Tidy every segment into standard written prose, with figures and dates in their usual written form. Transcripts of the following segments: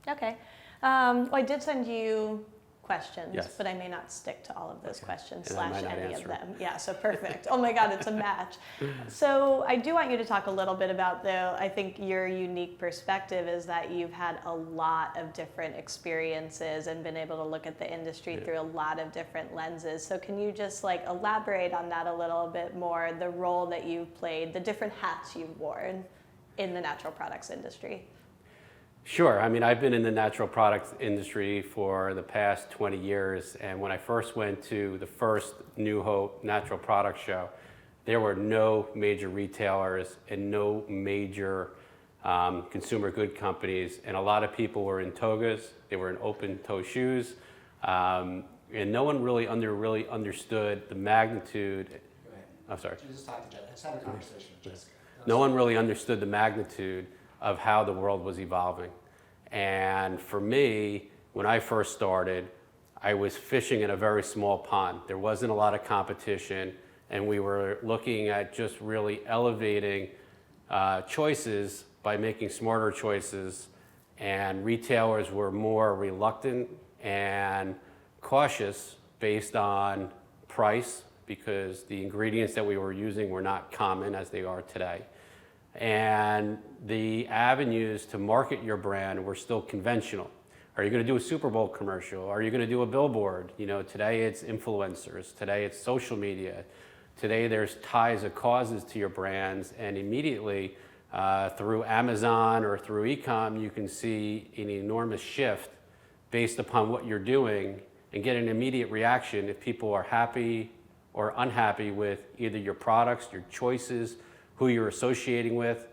Okay. Well, I did send you questions, Yes. but I may not stick to all of those questions And I might slash not any of answer them. Yeah, so perfect. Oh my God, it's a match. So I do want you to talk a little bit about, though, I think your unique perspective is that you've had a lot of different experiences and been able to look at the industry through a lot of different lenses. So can you just like elaborate on that a little bit more, the role that you've played, the different hats you've worn in the natural products industry? Sure. I mean, I've been in the natural products industry for the past 20 years, and when I first went to the first New Hope Natural Products Show, there were no major retailers and no major consumer good companies, and a lot of people were in togas, they were in open-toe shoes, and no one really understood the magnitude. Go ahead. I'm sorry. Just talk to that. Let's have a conversation with Jessica. No one really understood the magnitude of how the world was evolving. And for me, when I first started, I was fishing in a very small pond. There wasn't a lot of competition, and we were looking at just really elevating choices by making smarter choices, and retailers were more reluctant and cautious based on price because the ingredients that we were using were not common as they are today. And the avenues to market your brand were still conventional. Are you going to do a Super Bowl commercial? Are you going to do a billboard? You know, today it's influencers. Today it's social media. Today there's ties of causes to your brands, and immediately through Amazon or through e-com, you can see an enormous shift based upon what you're doing and get an immediate reaction if people are happy or unhappy with either your products, your choices, who you're associating with.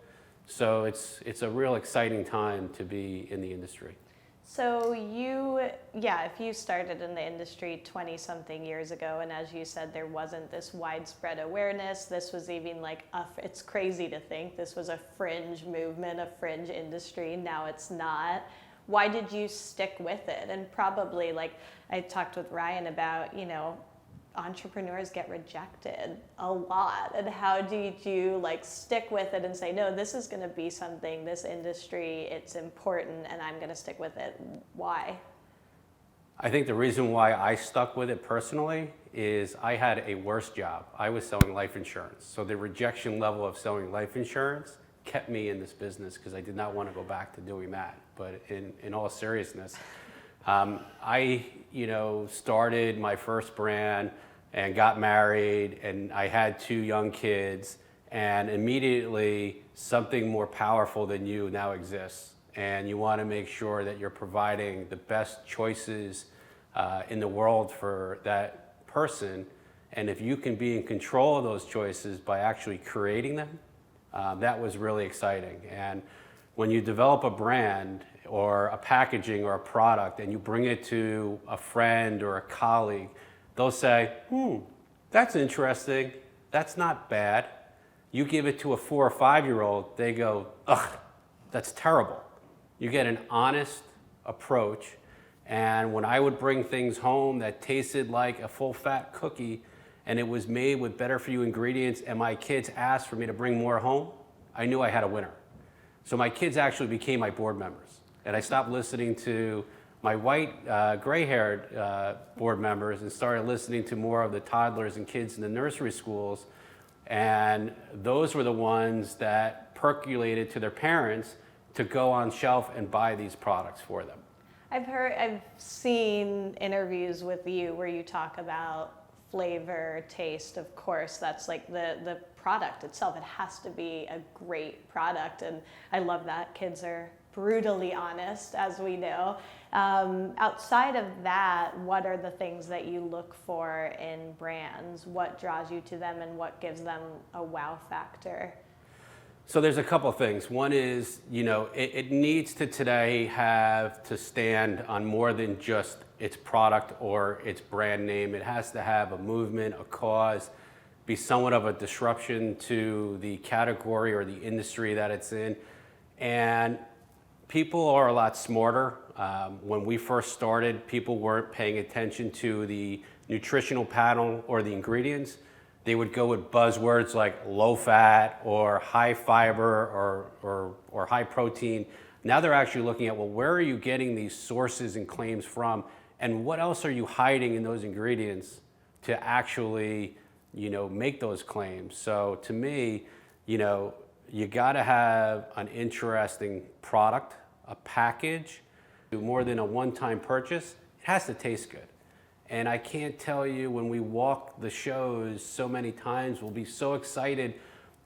So it's a real exciting time to be in the industry. So if you started in the industry 20 something years ago, and as you said, there wasn't this widespread awareness, this was even like, it's crazy to think this was a fringe movement, a fringe industry, now it's not. Why did you stick with it? And probably like I talked with Ryan about, entrepreneurs get rejected a lot, and how did you like stick with it and say, no, this is going to be something, this industry, it's important and I'm going to stick with it? Why? I think the reason why I stuck with it personally is I had a worse job. I was selling life insurance, so the rejection level of selling life insurance kept me in this business because I did not want to go back to doing that. But in all seriousness, I started my first brand and got married, and I had 2 young kids, and immediately something more powerful than you now exists. And you want to make sure that you're providing the best choices in the world for that person. And if you can be in control of those choices by actually creating them, that was really exciting. And when you develop a brand or a packaging or a product and you bring it to a friend or a colleague, they'll say, that's interesting, that's not bad. You give it to a 4 or 5-year-old, they go, ugh, that's terrible. You get an honest approach. And when I would bring things home that tasted like a full-fat cookie and it was made with better-for-you ingredients and my kids asked for me to bring more home, I knew I had a winner. So my kids actually became my board members. And I stopped listening to my white, gray-haired board members and started listening to more of the toddlers and kids in the nursery schools. And those were the ones that percolated to their parents to go on shelf and buy these products for them. I've seen interviews with you where you talk about flavor, taste, of course, that's like the product itself. It has to be a great product, and I love that. Kids are brutally honest, as we know. Outside of that, what are the things that you look for in brands? What draws you to them and what gives them a wow factor? So there's a couple of things. One is, it needs to today have to stand on more than just its product or its brand name. It has to have a movement, a cause, be somewhat of a disruption to the category or the industry that it's in. And people are a lot smarter. When we first started, people weren't paying attention to the nutritional panel or the ingredients. They would go with buzzwords like low fat or high fiber or high protein. Now they're actually looking at, well, where are you getting these sources and claims from, and what else are you hiding in those ingredients to actually, make those claims? So to me, you got to have an interesting product, a package, more than a one-time purchase. It has to taste good. And I can't tell you, when we walk the shows so many times, we'll be so excited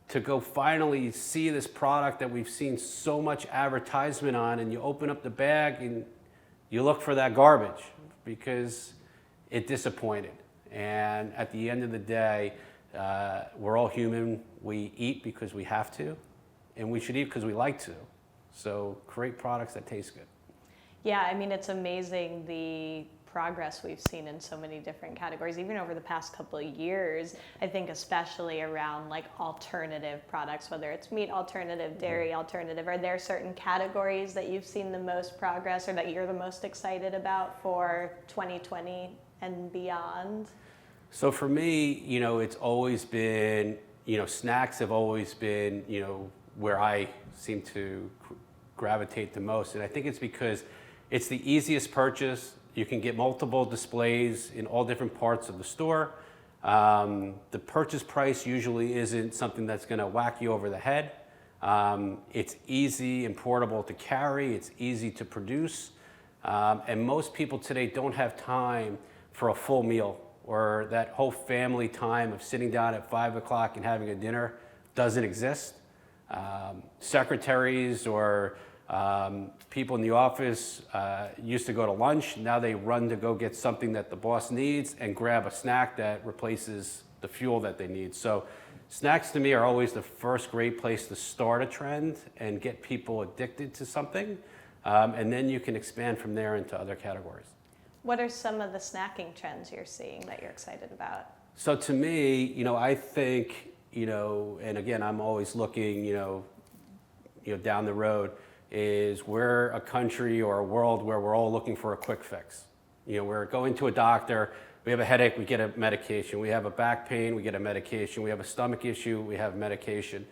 to go finally see this product that we've seen so much advertisement on, and you open up the bag and you look for that garbage because it disappointed. And at the end of the day, we're all human. We eat because we have to, and we should eat because we like to. So create products that taste good. Yeah, I mean, it's amazing the progress we've seen in so many different categories, even over the past couple of years. I think especially around like alternative products, whether it's meat alternative, dairy alternative. Are there certain categories that you've seen the most progress or that you're the most excited about for 2020 and beyond? So for me, it's always been, snacks have always been, where I seem to gravitate the most. And I think it's because it's the easiest purchase. You can get multiple displays in all different parts of the store. The purchase price usually isn't something that's going to whack you over the head. It's easy and portable to carry. It's easy to produce. And most people today don't have time for a full meal, or that whole family time of sitting down at 5 o'clock and having a dinner doesn't exist. Secretaries or people in the office used to go to lunch. Now they run to go get something that the boss needs and grab a snack that replaces the fuel that they need. So snacks to me are always the first great place to start a trend and get people addicted to something. And then you can expand from there into other categories. What are some of the snacking trends you're seeing that you're excited about? So to me, I think, and again, I'm always looking, down the road, is we're a country or a world where we're all looking for a quick fix. We're going to a doctor, we have a headache, we get a medication. We have a back pain, we get a medication. We have a stomach issue, we have medication.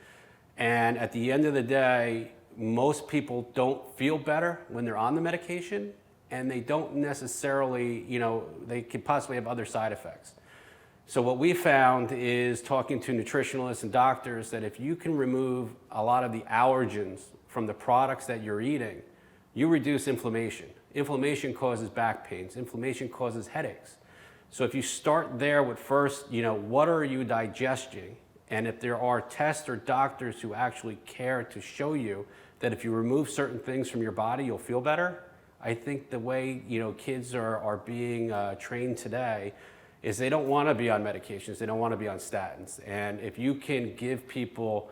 And at the end of the day, most people don't feel better when they're on the medication, and they don't necessarily, they could possibly have other side effects. So what we found is, talking to nutritionalists and doctors, that if you can remove a lot of the allergens from the products that you're eating, you reduce inflammation. Inflammation causes back pains. Inflammation causes headaches. So if you start there with first, what are you digesting? And if there are tests or doctors who actually care to show you that if you remove certain things from your body, you'll feel better. I think the way, kids are being trained today is they don't want to be on medications. They don't want to be on statins. And if you can give people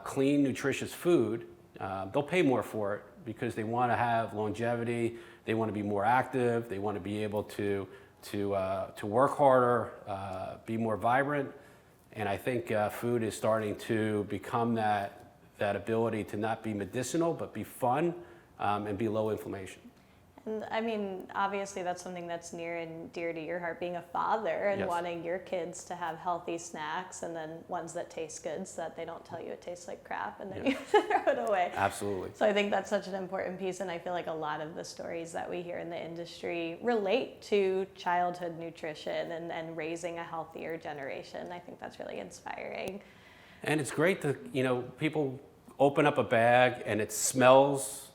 clean, nutritious food, they'll pay more for it because they want to have longevity. They want to be more active. They want to be able to work harder, be more vibrant. And I think food is starting to become that ability to not be medicinal, but be fun and be low inflammation. And I mean, obviously that's something that's near and dear to your heart, being a father and Yes. wanting your kids to have healthy snacks, and then ones that taste good so that they don't tell you it tastes like crap and then you throw it away. Absolutely. So I think that's such an important piece, and I feel like a lot of the stories that we hear in the industry relate to childhood nutrition and raising a healthier generation. I think that's really inspiring. And it's great to, people open up a bag and it smells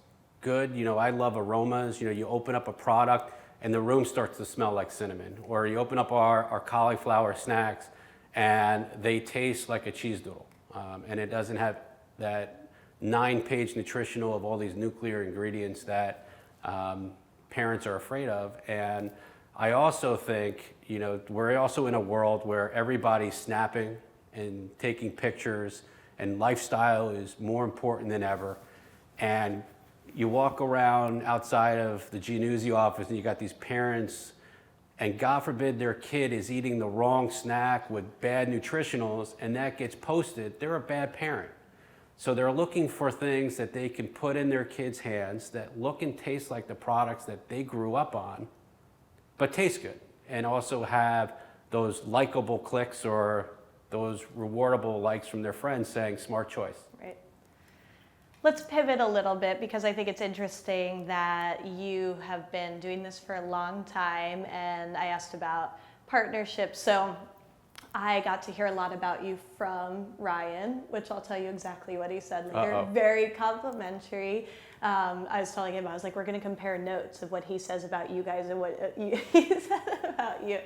good. I love aromas. You open up a product and the room starts to smell like cinnamon. Or you open up our cauliflower snacks and they taste like a cheese doodle. And it doesn't have that 9-page nutritional of all these nuclear ingredients that parents are afraid of. And I also think, we're also in a world where everybody's snapping and taking pictures, and lifestyle is more important than ever. And you walk around outside of the Giannuzzi office and you got these parents, and God forbid their kid is eating the wrong snack with bad nutritionals, and that gets posted, they're a bad parent. So they're looking for things that they can put in their kids' hands that look and taste like the products that they grew up on, but taste good, and also have those likable clicks or those rewardable likes from their friends saying, smart choice. Right. Let's pivot a little bit because I think it's interesting that you have been doing this for a long time, and I asked about partnerships. So I got to hear a lot about you from Ryan, which I'll tell you exactly what he said later. Uh-oh. Very complimentary. I was telling him, I was like, we're going to compare notes of what he says about you guys and what he said about you.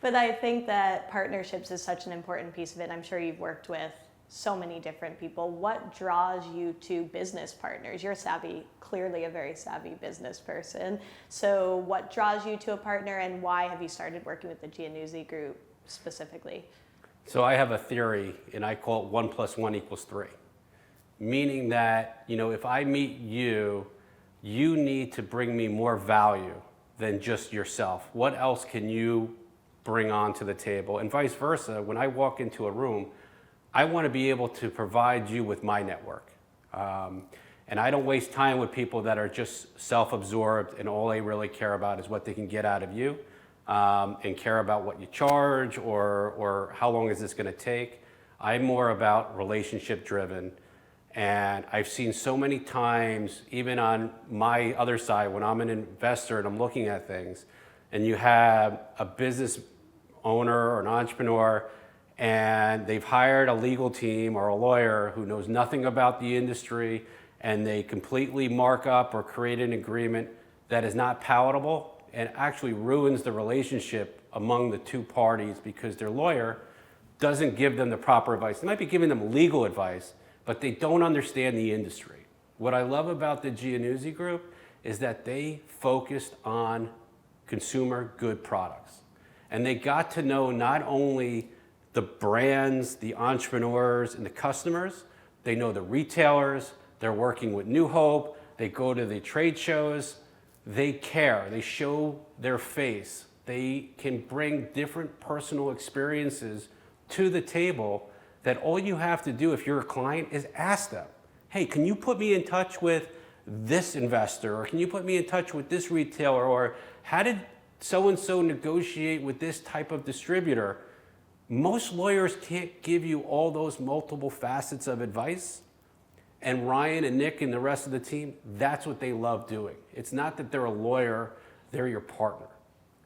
But I think that partnerships is such an important piece of it. I'm sure you've worked with so many different people. What draws you to business partners? You're savvy, clearly a very savvy business person. So what draws you to a partner, and why have you started working with the Giannuzzi Group specifically? So I have a theory, and I call it 1 + 1 = 3. Meaning that, if I meet you, you need to bring me more value than just yourself. What else can you bring onto the table? And vice versa, when I walk into a room, I want to be able to provide you with my network. And I don't waste time with people that are just self-absorbed and all they really care about is what they can get out of you, and care about what you charge or how long is this going to take. I'm more about relationship driven. And I've seen so many times, even on my other side, when I'm an investor and I'm looking at things, and you have a business owner or an entrepreneur, and they've hired a legal team or a lawyer who knows nothing about the industry, and they completely mark up or create an agreement that is not palatable and actually ruins the relationship among the two parties because their lawyer doesn't give them the proper advice. They might be giving them legal advice, but they don't understand the industry. What I love about the Giannuzzi Group is that they focused on consumer good products. And they got to know not only the brands, the entrepreneurs, and the customers, they know the retailers, they're working with New Hope, they go to the trade shows, they care, they show their face, they can bring different personal experiences to the table that all you have to do if you're a client is ask them, hey, can you put me in touch with this investor, or can you put me in touch with this retailer, or how did so-and-so negotiate with this type of distributor? Most lawyers can't give you all those multiple facets of advice. And Ryan and Nick and the rest of the team, that's what they love doing. It's not that they're a lawyer, they're your partner.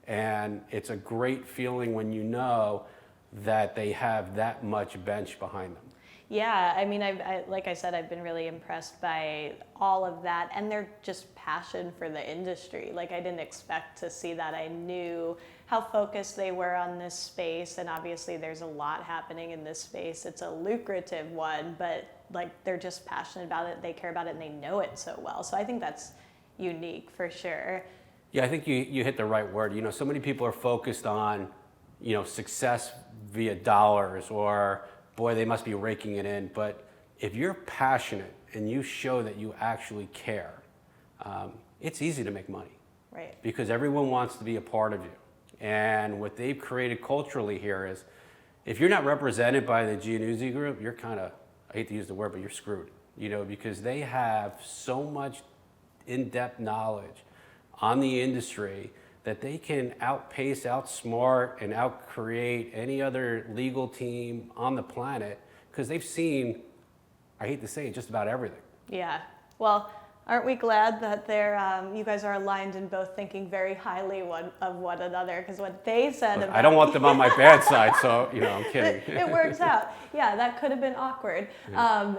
And it's a great feeling when you know that they have that much bench behind them. Yeah, I mean, like I said, I've been really impressed by all of that and their just passion for the industry. Like, I didn't expect to see that. I knew how focused they were on this space, and obviously there's a lot happening in this space. It's a lucrative one, but like, they're just passionate about it, they care about it, and they know it so well. So I think that's unique for sure. Yeah, I think you hit the right word. So many people are focused on, success via dollars, or boy, they must be raking it in. But if you're passionate and you show that you actually care, it's easy to make money. Right. Because everyone wants to be a part of you. And what they've created culturally here is, if you're not represented by the Giannuzzi Group, you're kind of, I hate to use the word, but you're screwed. Because they have so much in-depth knowledge on the industry that they can outpace, outsmart, and outcreate any other legal team on the planet, because they've seen, I hate to say it, just about everything. Yeah. Well, aren't we glad that you guys are aligned in both thinking very highly of one another? Because what they said about... I don't want them on my bad side, so, I'm kidding. It works out. Yeah, that could have been awkward. Yeah.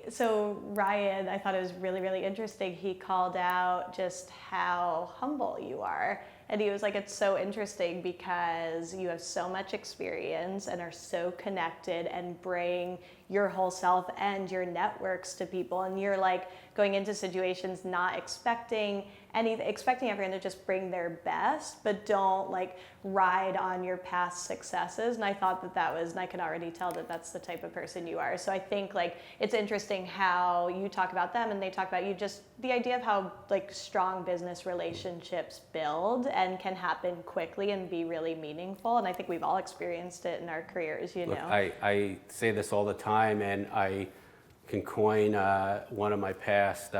So Ryan, I thought it was really, really interesting. He called out just how humble you are. And he was like, it's so interesting because you have so much experience and are so connected and bring your whole self and your networks to people. And you're like going into situations not expecting everyone to just bring their best, but don't like ride on your past successes. And I thought that was, and I can already tell that that's the type of person you are. So I think like it's interesting how you talk about them and they talk about you, just the idea of how like strong business relationships build and can happen quickly and be really meaningful. And I think we've all experienced it in our careers, Look, I say this all the time, and I can coin one of my past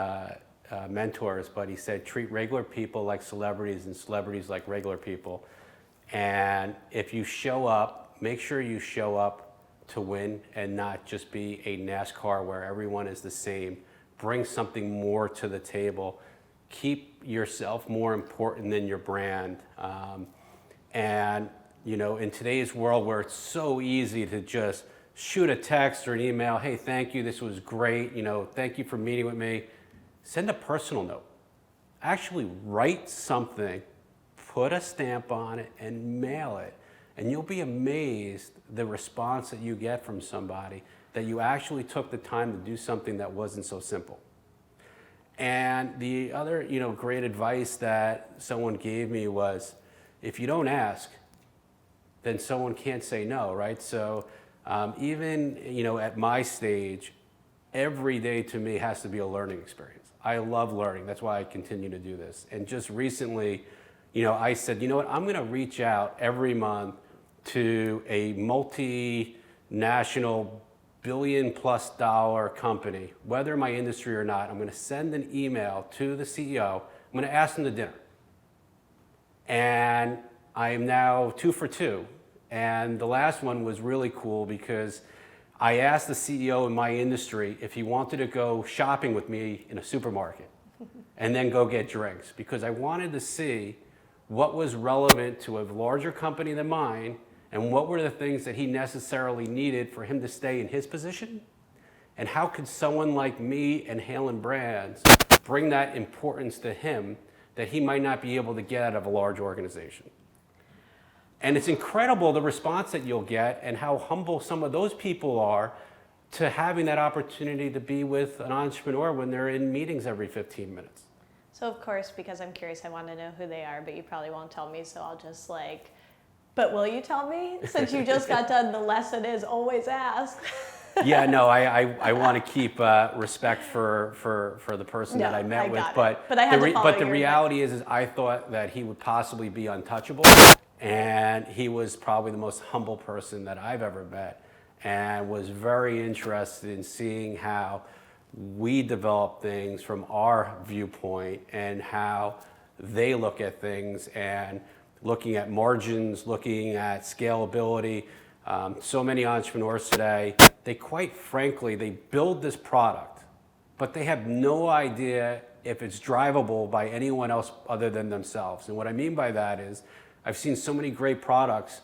mentors, but he said, treat regular people like celebrities and celebrities like regular people. And if you show up, make sure you show up to win and not just be a NASCAR where everyone is the same. Bring something more to the table. Keep yourself more important than your brand. And you know, in today's world where it's so easy to just shoot a text or an email, hey, thank you, this was great, you know, thank you for meeting with me. Send a personal note. Actually write something, put a stamp on it, and mail it. And you'll be amazed the response that you get from somebody that you actually took the time to do something that wasn't so simple. And the other, you know, great advice that someone gave me was, if you don't ask, then someone can't say no, right? So even, you know, at my stage, every day to me has to be a learning experience. I love learning. That's why I continue to do this. And just recently, you know, I said, you know what, I'm going to reach out every month to a multinational billion-plus-dollar company, whether my industry or not. I'm going to send an email to the CEO. I'm going to ask them to dinner. And I am now 2 for 2. And the last one was really cool because I asked the CEO in my industry if he wanted to go shopping with me in a supermarket and then go get drinks, because I wanted to see what was relevant to a larger company than mine and what were the things that he necessarily needed for him to stay in his position, and how could someone like me and Halen Brands bring that importance to him that he might not be able to get out of a large organization. And it's incredible the response that you'll get and how humble some of those people are to having that opportunity to be with an entrepreneur when they're in meetings every 15 minutes. So of course, because I'm curious, I want to know who they are, but you probably won't tell me, so I'll just like, but will you tell me? Since you just got done, the lesson is always ask. Yeah, no, I want to keep respect for the person that I met with, but I had to follow the your reality is I thought that he would possibly be untouchable, and he was probably the most humble person that I've ever met, and was very interested in seeing how we develop things from our viewpoint and how they look at things, and looking at margins, looking at scalability. So many entrepreneurs today, they quite frankly, they build this product, but they have no idea if it's drivable by anyone else other than themselves. And what I mean by that is, I've seen so many great products,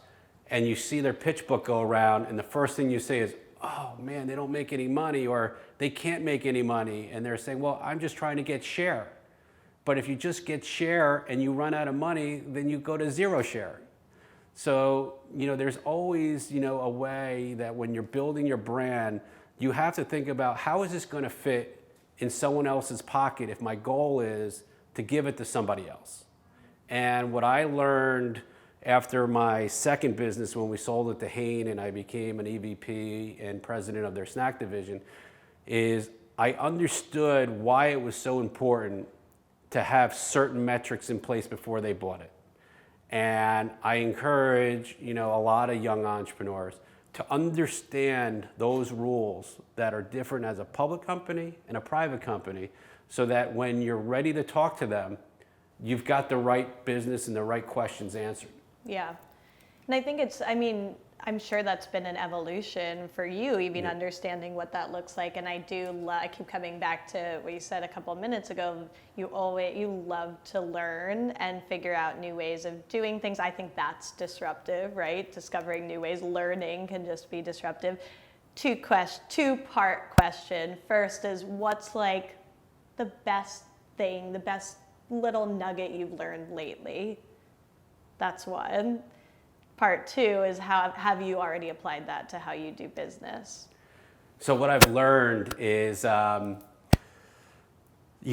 and you see their pitch book go around, and the first thing you say is, oh man, they don't make any money, or they can't make any money. And they're saying, well, I'm just trying to get share. But if you just get share and you run out of money, then you go to zero share. So, you know, there's always, you know, a way that when you're building your brand, you have to think about, how is this going to fit in someone else's pocket if my goal is to give it to somebody else? And what I learned after my second business, when we sold it to Hain and I became an EVP and president of their snack division, is I understood why it was so important to have certain metrics in place before they bought it. And I encourage, you know, a lot of young entrepreneurs to understand those rules that are different as a public company and a private company, so that when you're ready to talk to them, you've got the right business and the right questions answered. Yeah. And I think it's, I mean, I'm sure that's been an evolution for you, even understanding what that looks like. And I I keep coming back to what you said a couple of minutes ago. You love to learn and figure out new ways of doing things. I think that's disruptive, right? Discovering new ways, learning can just be disruptive. Two-part question. First is, what's like the best thing, the best little nugget you've learned lately? That's one. Part two is, how have you already applied that to how you do business? So what I've learned is, you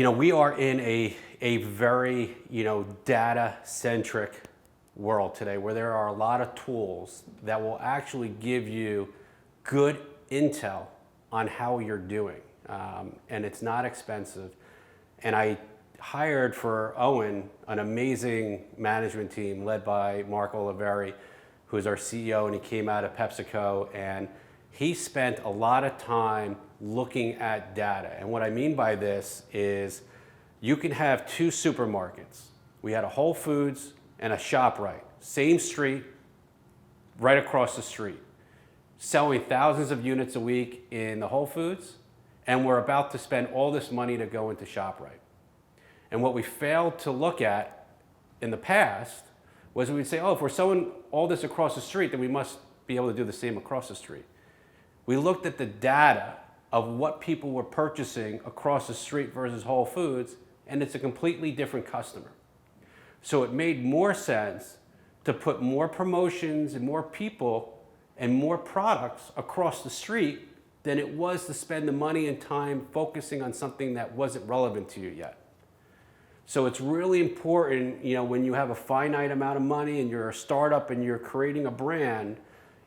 know, we are in a very, you know, data-centric world today, where there are a lot of tools that will actually give you good intel on how you're doing, and it's not expensive. And I hired for Owen an amazing management team led by Mark Oliveri, who is our CEO, and he came out of PepsiCo, and he spent a lot of time looking at data. And what I mean by this is, you can have two supermarkets. We had a Whole Foods and a ShopRite, same street, right across the street. selling thousands of units a week in the Whole Foods, and we're about to spend all this money to go into ShopRite. And what we failed to look at in the past was we'd say, oh, if we're selling all this across the street, then we must be able to do the same across the street. We looked at the data of what people were purchasing across the street versus Whole Foods, and it's a completely different customer. So it made more sense to put more promotions and more people and more products across the street than it was to spend the money and time focusing on something that wasn't relevant to you yet. So it's really important, when you have a finite amount of money and you're a startup and you're creating a brand,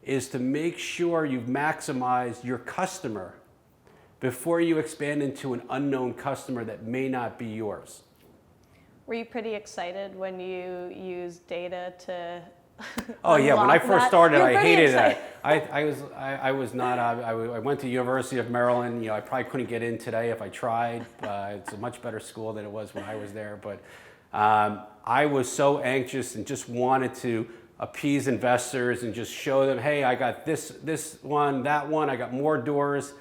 is to make sure you've maximized your customer before you expand into an unknown customer that may not be yours. Were you pretty excited when you used data to Oh yeah, when I first started, You're I pretty hated excited. that. I was not. I went to University of Maryland. I probably couldn't get in today if I tried. It's a much better school than it was when I was there. But I was so anxious and just wanted to appease investors and just show them, hey, I got this one, that one. I got more doors.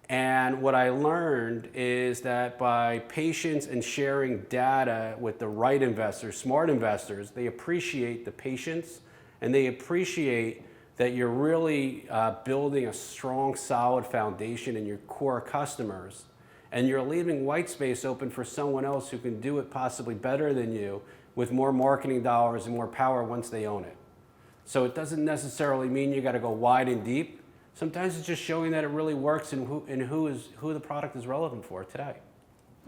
And what I learned is that by patience and sharing data with the right investors, smart investors, they appreciate the patience and they appreciate that you're really building a strong, solid foundation in your core customers. And you're leaving white space open for someone else who can do it possibly better than you with more marketing dollars and more power once they own it. So it doesn't necessarily mean you got to go wide and deep. Sometimes it's just showing that it really works and who the product is relevant for today.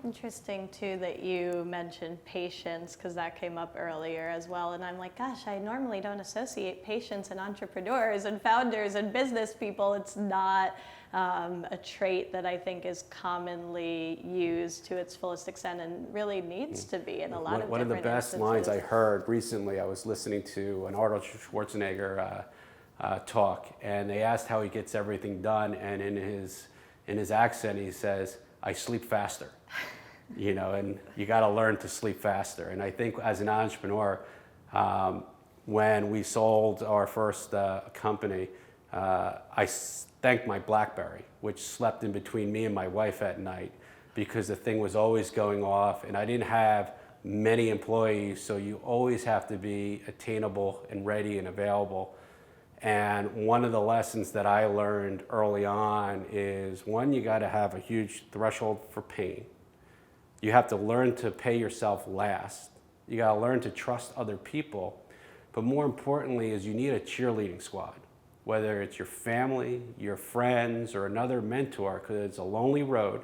Interesting too that you mentioned patience, because that came up earlier as well. And I'm like, gosh, I normally don't associate patience and entrepreneurs and founders and business people. It's not a trait that I think is commonly used to its fullest extent and really needs to be in a lot of different One of the best instances. lines I heard recently, I was listening to an Arnold Schwarzenegger talk, and they asked how he gets everything done, and in his accent he says, I sleep faster. And you got to learn to sleep faster. And I think as an entrepreneur, when we sold our first company, I thanked my BlackBerry, which slept in between me and my wife at night, because the thing was always going off, and I didn't have many employees, so you always have to be attainable and ready and available. And one of the lessons that I learned early on is, one, you got to have a huge threshold for pain. You have to learn to pay yourself last. You got to learn to trust other people. But more importantly is you need a cheerleading squad, whether it's your family, your friends, or another mentor, because it's a lonely road.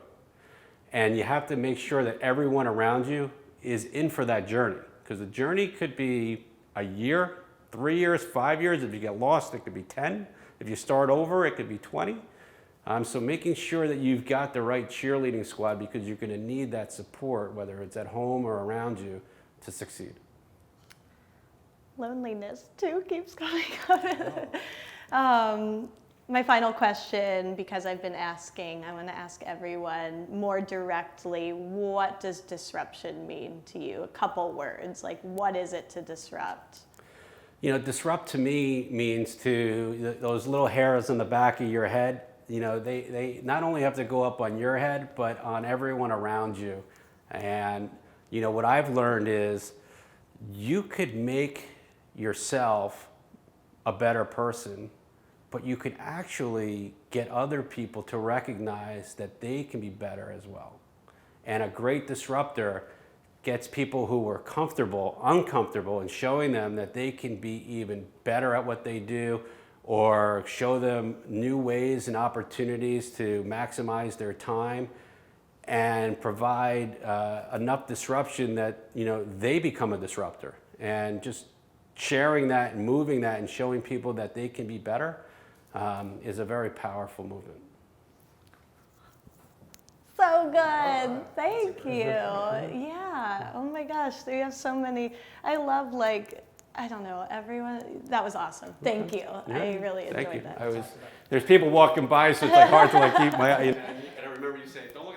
And you have to make sure that everyone around you is in for that journey, because the journey could be a year, 3 years, 5 years. If you get lost, it could be 10. If you start over, it could be 20. So making sure that you've got the right cheerleading squad, because you're going to need that support, whether it's at home or around you, to succeed. Loneliness too keeps coming up. My final question, because I've been asking, I want to ask everyone more directly, what does disruption mean to you? A couple words, like what is it to disrupt? Disrupt to me means those little hairs on the back of your head, they not only have to go up on your head, but on everyone around you. And, what I've learned is you could make yourself a better person, but you could actually get other people to recognize that they can be better as well. And a great disruptor gets people who were uncomfortable, and showing them that they can be even better at what they do, or show them new ways and opportunities to maximize their time and provide enough disruption that they become a disruptor. And just sharing that and moving that and showing people that they can be better is a very powerful movement. So good. Thank you. Yeah. Oh my gosh. We have so many. I love, everyone. That was awesome. Thank you. Yeah, I really enjoyed thank you. that. There's people walking by, so it's hard to keep my. And I remember you saying, "Don't look